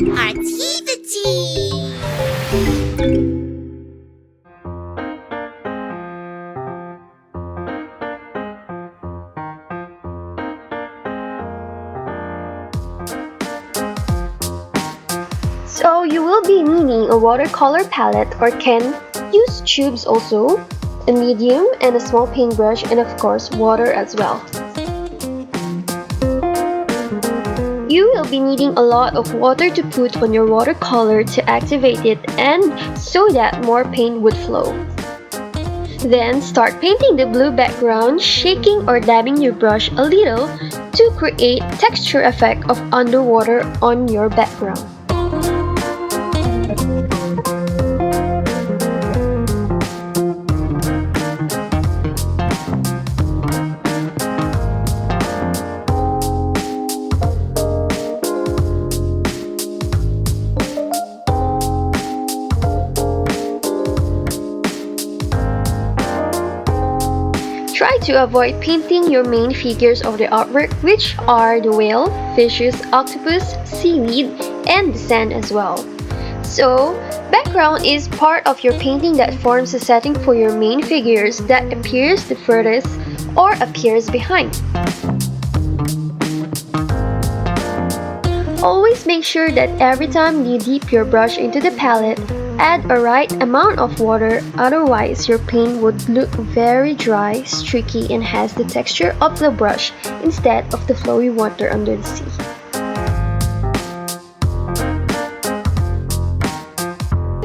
Artivity! So you will be needing a watercolor palette or can use tubes also, a medium and a small paintbrush, and of course water as well. You will be needing a lot of water to put on your watercolor to activate it and so that more paint would flow. Then start painting the blue background, shaking or dabbing your brush a little to create texture effect of underwater on your background. Try to avoid painting your main figures of the artwork, which are the whale, fishes, octopus, seaweed, and the sand as well. So, background is part of your painting that forms a setting for your main figures that appears the furthest or appears behind. Always make sure that every time you dip your brush into the palette, add a right amount of water, otherwise your paint would look very dry, streaky, and has the texture of the brush instead of the flowy water under the sea.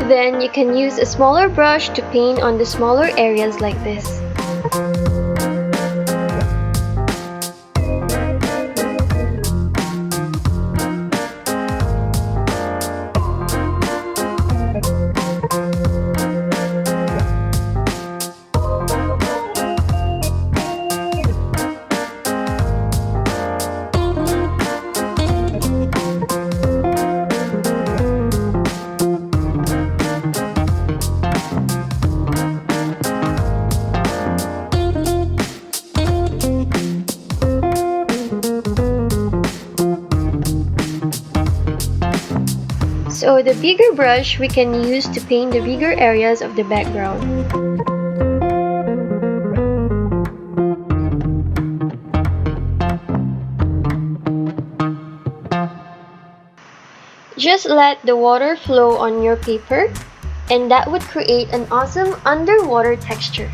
Then you can use a smaller brush to paint on the smaller areas like this. So the bigger brush we can use to paint the bigger areas of the background. Just let the water flow on your paper and that would create an awesome underwater texture.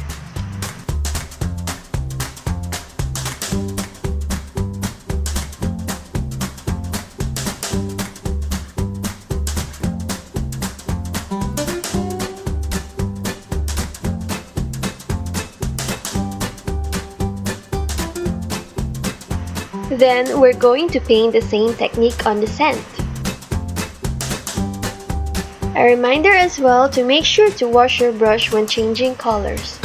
Then we're going to paint the same technique on the sand. A reminder as well to make sure to wash your brush when changing colors.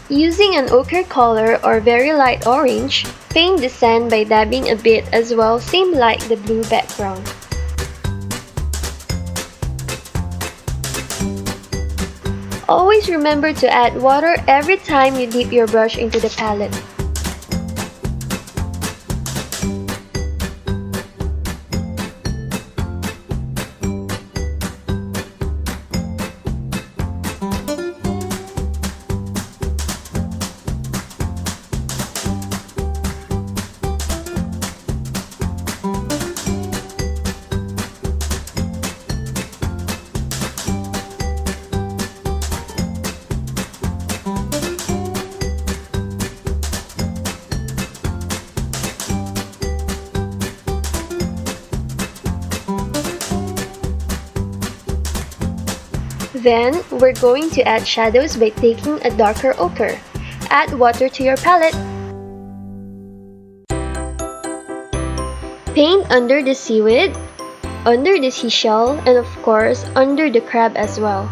Using an ochre color or very light orange, paint the sand by dabbing a bit as well, same like the blue background. Always remember to add water every time you dip your brush into the palette. Then, we're going to add shadows by taking a darker ochre. Add water to your palette. Paint under the seaweed, under the seashell, and of course, under the crab as well.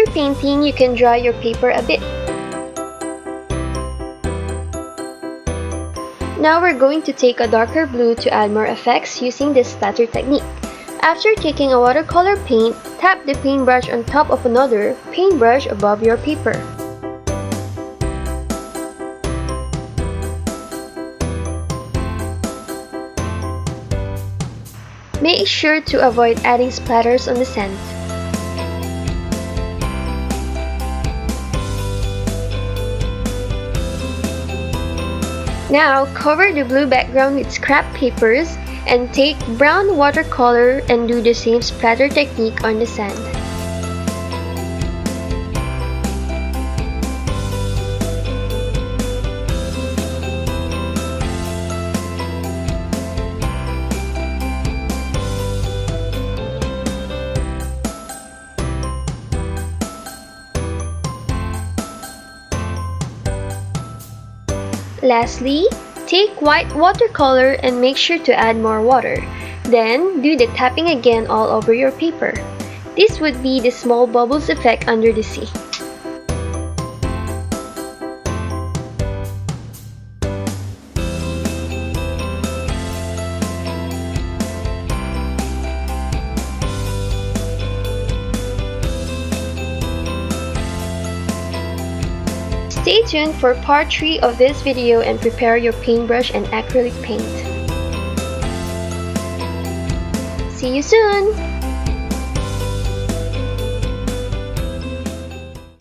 After painting, you can dry your paper a bit. Now we're going to take a darker blue to add more effects using this splatter technique. After taking a watercolor paint, tap the paintbrush on top of another paintbrush above your paper. Make sure to avoid adding splatters on the sand. Now, cover the blue background with scrap papers and take brown watercolor and do the same splatter technique on the sand. Lastly, take white watercolor and make sure to add more water. Then, do the tapping again all over your paper. This would be the small bubbles effect under the sea. Stay tuned for part 3 of this video and prepare your paintbrush and acrylic paint. See you soon!